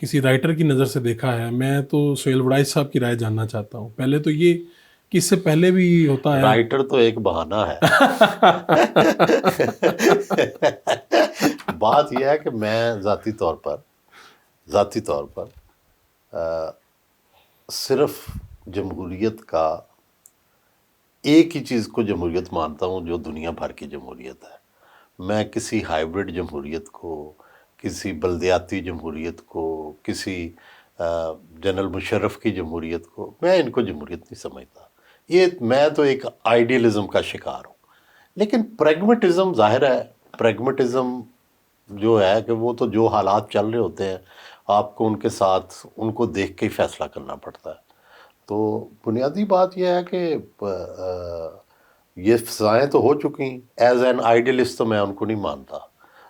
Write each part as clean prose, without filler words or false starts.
کسی رائٹر کی نظر سے دیکھا ہے. میں تو سہیل وڑائچ صاحب کی رائے جاننا چاہتا ہوں. پہلے تو یہ کہ اس سے پہلے بھی ہوتا ہے. رائٹر تو ایک بہانہ ہے. بات یہ ہے کہ میں ذاتی طور پر صرف جمہوریت کا ایک ہی چیز کو جمہوریت مانتا ہوں جو دنیا بھر کی جمہوریت ہے. میں کسی ہائیبرڈ جمہوریت کو، کسی بلدیاتی جمہوریت کو، کسی جنرل مشرف کی جمہوریت کو، میں ان کو جمہوریت نہیں سمجھتا. میں تو ایک آئیڈیلزم کا شکار ہوں. لیکن پریگمیٹزم ظاہر ہے، پریگمیٹزم جو ہے کہ وہ تو جو حالات چل رہے ہوتے ہیں آپ کو ان کے ساتھ ان کو دیکھ کے ہی فیصلہ کرنا پڑتا ہے. تو بنیادی بات یہ ہے کہ یہ فضائیں تو ہو چکی. ایز این آئیڈیلسٹ تو میں ان کو نہیں مانتا،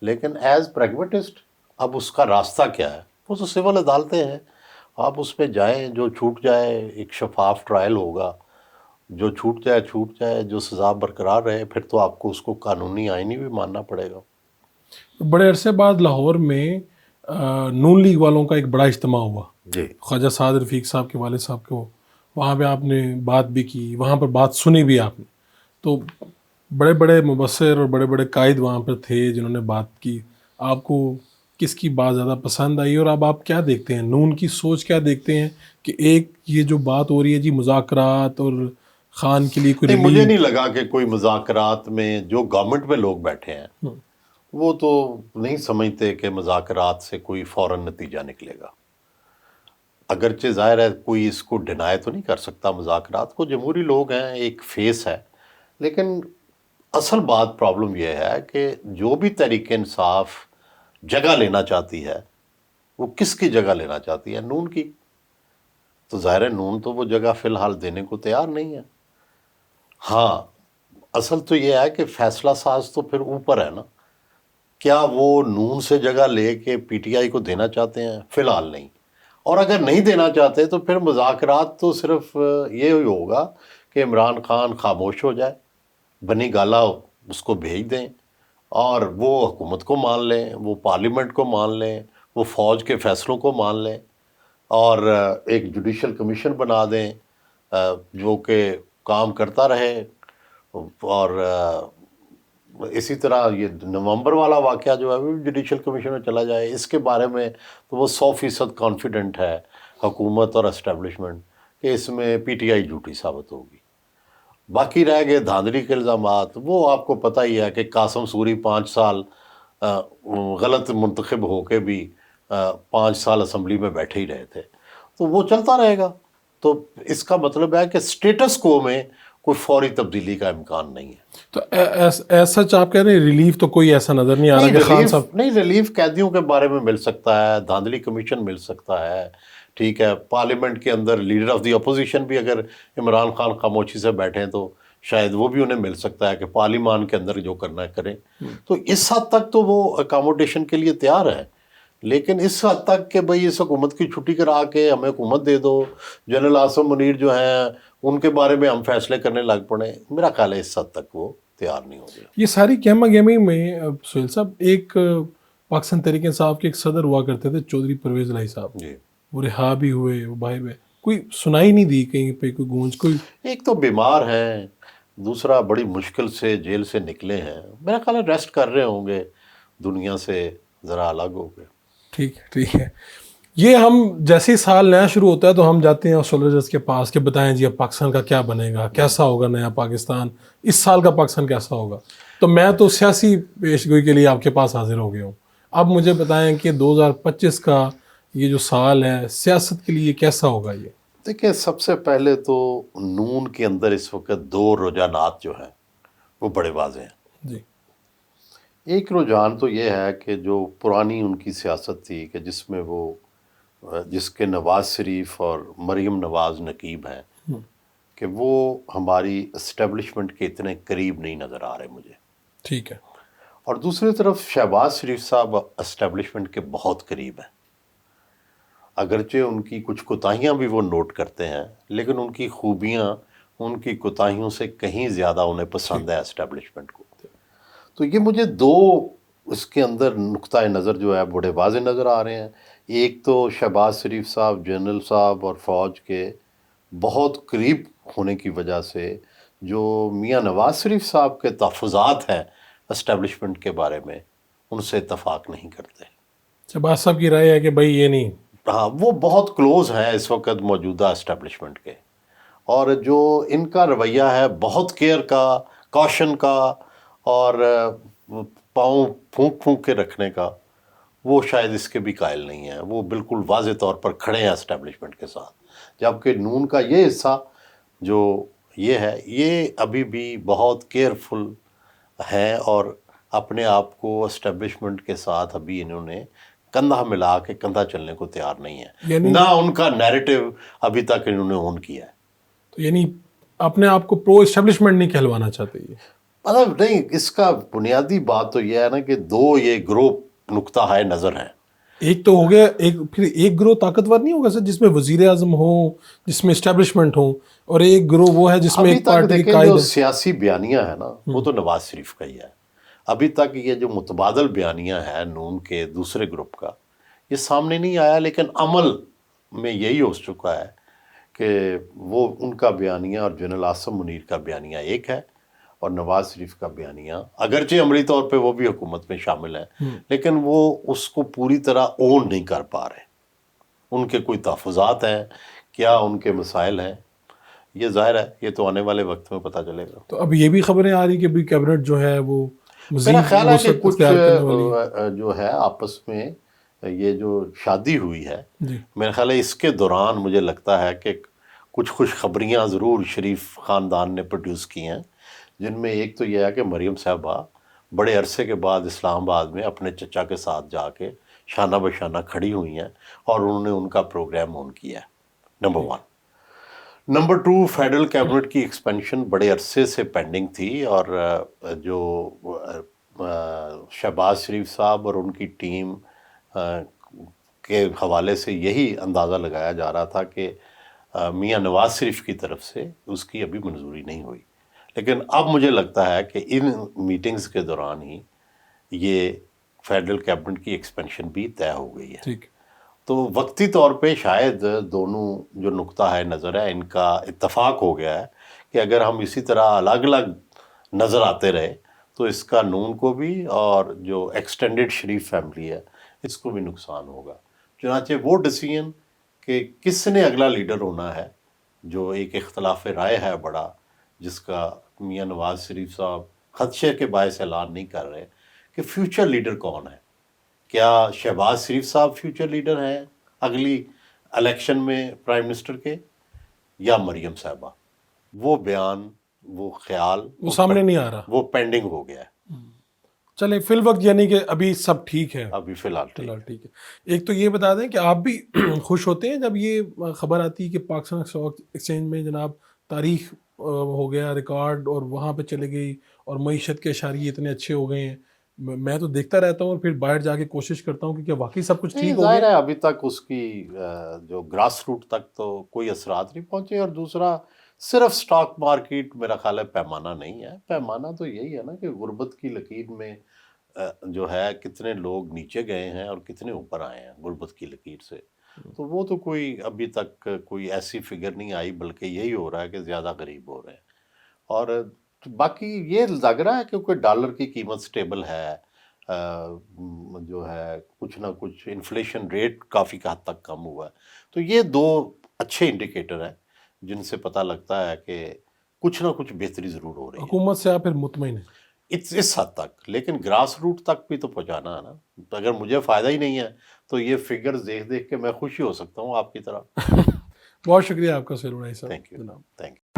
لیکن ایز پریگمیٹسٹ اب اس کا راستہ کیا ہے؟ وہ تو سول عدالتیں ہیں، آپ اس پہ جائیں، جو چھوٹ جائے ایک شفاف ٹرائل ہوگا، جو چھوٹ جائے، جو سزا برقرار رہے، پھر تو آپ کو اس کو قانونی آئینی بھی ماننا پڑے گا. بڑے عرصے بعد لاہور میں نون لیگ والوں کا ایک بڑا اجتماع ہوا. جی خواجہ سعد رفیق صاحب کے والد صاحب کو وہاں پہ آپ نے بات بھی کی، وہاں پر بات سنی بھی آپ نے. تو بڑے بڑے مبصر اور بڑے بڑے قائد وہاں پر تھے جنہوں نے بات کی. آپ کو کس کی بات زیادہ پسند آئی، اور اب آپ کیا دیکھتے ہیں، نون کی سوچ کیا دیکھتے ہیں کہ ایک یہ جو بات ہو رہی ہے جی مذاکرات اور خان کے لیے کوئی نہیں، مجھے ریلیف؟ نہیں لگا کہ کوئی مذاکرات میں جو گورنمنٹ میں لوگ بیٹھے ہیں وہ تو نہیں سمجھتے کہ مذاکرات سے کوئی فوراً نتیجہ نکلے گا. اگرچہ ظاہر ہے کوئی اس کو ڈینائی تو نہیں کر سکتا مذاکرات کو، جمہوری لوگ ہیں، ایک فیس ہے. لیکن اصل بات پرابلم یہ ہے کہ جو بھی تحریک انصاف جگہ لینا چاہتی ہے وہ کس کی جگہ لینا چاہتی ہے؟ نون کی. تو ظاہر ہے نون تو وہ جگہ فی الحال دینے کو تیار نہیں ہے. ہاں، اصل تو یہ ہے کہ فیصلہ ساز تو پھر اوپر ہے نا. کیا وہ نون سے جگہ لے کے پی ٹی آئی کو دینا چاہتے ہیں؟ فی الحال نہیں. اور اگر نہیں دینا چاہتے تو پھر مذاکرات تو صرف یہ ہوگا کہ عمران خان خاموش ہو جائے، بنی گالا اس کو بھیج دیں، اور وہ حکومت کو مان لیں، وہ پارلیمنٹ کو مان لیں، وہ فوج کے فیصلوں کو مان لیں، اور ایک جوڈیشل کمیشن بنا دیں جو کہ کام کرتا رہے. اور اسی طرح یہ نومبر والا واقعہ جو ہے وہ جوڈیشل کمیشن میں چلا جائے. اس کے بارے میں تو وہ 100% کانفیڈنٹ ہے حکومت اور اسٹیبلشمنٹ کہ اس میں پی ٹی آئی جھوٹی ثابت ہوگی. باقی رہ گئے دھاندلی کے الزامات، وہ آپ کو پتہ ہی ہے کہ قاسم سوری 5 سال غلط منتخب ہو کے بھی 5 سال اسمبلی میں بیٹھے ہی رہے تھے. تو وہ چلتا رہے گا. تو اس کا مطلب ہے کہ سٹیٹس کو میں کوئی فوری تبدیلی کا امکان نہیں ہے. تو ایسا آپ کہہ رہے ہیں ریلیف تو کوئی ایسا نظر نہیں آ رہا کہ خان صاحب؟ نہیں، ریلیف قیدیوں کے بارے میں مل سکتا ہے، دھاندلی کمیشن مل سکتا ہے، ٹھیک ہے. پارلیمنٹ کے اندر لیڈر آف دی اپوزیشن بھی اگر عمران خان خاموشی سے بیٹھیں تو شاید وہ بھی انہیں مل سکتا ہے کہ پارلیمان کے اندر جو کرنا ہے کریں. تو اس حد تک تو وہ اکاموڈیشن کے لیے تیار ہے. لیکن اس حد تک کہ بھئی اس حکومت کی چھٹی کرا کے ہمیں حکومت دے دو، جنرل عاصم منیر جو ہیں ان کے بارے میں ہم فیصلے کرنے لگ پڑیں، میرا خیال ہے اس حد تک وہ تیار نہیں ہو گیا. یہ ساری گہما گہمی میں سہیل صاحب، ایک پاکستان تحریک انصاف کے ایک صدر ہوا کرتے تھے چودھری پرویز الہی صاحب، جی، وہ رہا بھی ہوئے، وہ بھائی ہوئے، کوئی سنائی نہیں دی کہیں پہ کوئی گونج. کوئی ایک تو بیمار ہیں، دوسرا بڑی مشکل سے جیل سے نکلے ہیں، میرا خیال ہے ریسٹ کر رہے ہوں گے، دنیا سے ذرا الگ ہو گئے. ٹھیک ہے. یہ ہم جیسے ہی سال نیا شروع ہوتا ہے تو ہم جاتے ہیں اسٹرولوجرز کے پاس کہ بتائیں جی اب پاکستان کا کیا بنے گا، کیسا ہوگا نیا پاکستان، اس سال کا پاکستان کیسا ہوگا. تو میں تو سیاسی پیشگوئی کے لیے آپ کے پاس حاضر ہو گیا ہوں. اب مجھے بتائیں کہ 2025 کا یہ جو سال ہے سیاست کے لیے کیسا ہوگا. یہ دیکھیں، سب سے پہلے تو نون کے اندر اس وقت 2 رجحانات جو ہیں وہ بڑے واضح ہیں. جی، ایک رجحان تو یہ ہے کہ جو پرانی ان کی سیاست تھی کہ جس میں وہ جس کے نواز شریف اور مریم نواز نقیب ہیں کہ وہ ہماری اسٹیبلشمنٹ کے اتنے قریب نہیں نظر آ رہے مجھے. ٹھیک ہے. اور دوسری طرف شہباز شریف صاحب اسٹیبلشمنٹ کے بہت قریب ہیں. اگرچہ ان کی کچھ کوتاہیاں بھی وہ نوٹ کرتے ہیں، لیکن ان کی خوبیاں ان کی کوتاہیوں سے کہیں زیادہ انہیں پسند ہے اسٹیبلشمنٹ کو. تو یہ مجھے 2 اس کے اندر نقطۂ نظر جو ہے بڑے واضح نظر آ رہے ہیں. ایک تو شہباز شریف صاحب جنرل صاحب اور فوج کے بہت قریب ہونے کی وجہ سے جو میاں نواز شریف صاحب کے تحفظات ہیں اسٹیبلشمنٹ کے بارے میں ان سے اتفاق نہیں کرتے. شہباز صاحب کی رائے ہے کہ بھائی یہ نہیں. ہاں وہ بہت کلوز ہیں اس وقت موجودہ اسٹیبلشمنٹ کے، اور جو ان کا رویہ ہے بہت کیئر کا، کاشن کا، اور پاؤں پھونک پھونک کے رکھنے کا، وہ شاید اس کے بھی قائل نہیں ہیں. وہ بالکل واضح طور پر کھڑے ہیں اسٹیبلشمنٹ کے ساتھ. جبکہ نون کا یہ حصہ جو یہ ہے یہ ابھی بھی بہت کیئرفل ہیں اور اپنے آپ کو اسٹیبلشمنٹ کے ساتھ ابھی انہوں نے کندھا ملا کے کندھا چلنے کو تیار نہیں ہے، یعنی نہ ان کا نیریٹو ابھی تک انہوں نے اون کیا ہے. تو یعنی اپنے آپ کو پرو اسٹیبلشمنٹ نہیں کہلوانا چاہتے یہ. مطلب نہیں، اس کا بنیادی بات تو یہ ہے نا کہ دو یہ گروہ نقطہ ہے نظر ہیں. ایک تو ہو گیا، پھر ایک گروہ طاقتور نہیں ہوگا سر جس میں وزیر اعظم ہوں، جس میں اسٹیبلشمنٹ ہوں، اور ایک گروہ وہ ہے جس میں ابھی ایک تک پارٹی کے دیکھیں قائد جو ہے. سیاسی بیانیہ ہے نا وہ تو نواز شریف کا ہی ہے. ابھی تک یہ جو متبادل بیانیہ ہے نون کے دوسرے گروپ کا یہ سامنے نہیں آیا، لیکن عمل میں یہی ہو چکا ہے کہ وہ ان کا بیانیہ اور جنرل عاصم منیر کا بیانیہ ایک ہے، اور نواز شریف کا بیانیہ اگرچہ عملی طور پہ وہ بھی حکومت میں شامل ہیں لیکن وہ اس کو پوری طرح اون نہیں کر پا رہے. ان کے کوئی تحفظات ہیں، کیا ان کے مسائل ہیں، یہ ظاہر ہے یہ تو آنے والے وقت میں پتہ چلے گا. تو اب یہ بھی خبریں آ رہی کہ بھی کیبنٹ جو ہے وہ مزید میرا خیال ہے کہ وسعت کچھ اختیار کرنے والی ہے. جو ہے آپس میں یہ جو شادی ہوئی ہے، جی میرا خیال ہے اس کے دوران مجھے لگتا ہے کہ کچھ خوشخبریاں ضرور شریف خاندان نے پروڈیوس کی ہیں، جن میں ایک تو یہ ہے کہ مریم صاحبہ بڑے عرصے کے بعد اسلام آباد میں اپنے چچا کے ساتھ جا کے شانہ بشانہ کھڑی ہوئی ہیں اور انہوں نے ان کا پروگرام آن کیا ہے، نمبر 1. نمبر 2، فیڈرل کیبنٹ کی ایکسپینشن بڑے عرصے سے پینڈنگ تھی، اور جو شہباز شریف صاحب اور ان کی ٹیم کے حوالے سے یہی اندازہ لگایا جا رہا تھا کہ میاں نواز شریف کی طرف سے اس کی ابھی منظوری نہیں ہوئی. لیکن اب مجھے لگتا ہے کہ ان میٹنگز کے دوران ہی یہ فیڈرل کیبنٹ کی ایکسپینشن بھی طے ہو گئی ہے. ٹھیک. تو وقتی طور پہ شاید دونوں جو نقطہ ہے نظر ہے ان کا اتفاق ہو گیا ہے کہ اگر ہم اسی طرح الگ الگ نظر آتے رہے تو اس کا نون کو بھی اور جو ایکسٹینڈڈ شریف فیملی ہے اس کو بھی نقصان ہوگا. چنانچہ وہ ڈیسیژن کہ کس نے اگلا لیڈر ہونا ہے، جو ایک اختلاف رائے ہے بڑا، جس کا میاں نواز شریف صاحب خدشے کے باعث اعلان نہیں کر رہے کہ فیوچر لیڈر کون ہے. کیا شہباز شریف صاحب فیوچر لیڈر ہیں اگلی الیکشن میں پرائم منسٹر کے، یا مریم صاحبہ؟ وہ بیان، وہ خیال وہ سامنے نہیں آ رہا. وہ پینڈنگ ہو گیا ہے. چلے فی الوقت یعنی کہ ابھی سب ٹھیک ہے. ابھی فی الحال ٹھیک ہے. ایک تو یہ بتا دیں کہ آپ بھی خوش ہوتے ہیں جب یہ خبر آتی ہے کہ پاکستان اسٹاک ایکسچینج میں جناب تاریخ ہو گیا ریکارڈ، اور وہاں پہ چلے گئی اور معیشت کے اشاریے اتنے اچھے ہو گئے ہیں. میں تو دیکھتا رہتا ہوں اور پھر باہر جا کے کوشش کرتا ہوں کہ کیا واقعی سب کچھ ٹھیک ہو ظاہر گیا. ہے ابھی تک اس کی جو گراس روٹ تک تو کوئی اثرات نہیں پہنچے. اور دوسرا صرف سٹاک مارکیٹ میرا خیال ہے پیمانہ نہیں ہے. پیمانہ تو یہی ہے نا کہ غربت کی لکیر میں جو ہے کتنے لوگ نیچے گئے ہیں اور کتنے اوپر آئے ہیں غربت کی لکیر سے. تو وہ تو کوئی ابھی تک کوئی ایسی فگر نہیں آئی، بلکہ یہی ہو رہا ہے کہ زیادہ غریب ہو رہے ہیں. اور باقی یہ لگ رہا ہے کہ ڈالر کی قیمت سٹیبل ہے، جو ہے کچھ نہ کچھ انفلیشن ریٹ کافی حد تک کم ہوا ہے. تو یہ دو اچھے انڈیکیٹر ہیں جن سے پتہ لگتا ہے کہ کچھ نہ کچھ بہتری ضرور ہو رہی ہے. حکومت سے آپ پھر مطمئن ہیں؟ اس حد تک، لیکن گراس روٹ تک بھی تو پہنچانا ہے نا. تو اگر مجھے فائدہ ہی نہیں ہے تو یہ فگرز دیکھ دیکھ کے میں خوشی ہو سکتا ہوں آپ کی طرح. بہت شکریہ آپ کا سہیل بھائی صاحب. Thank you.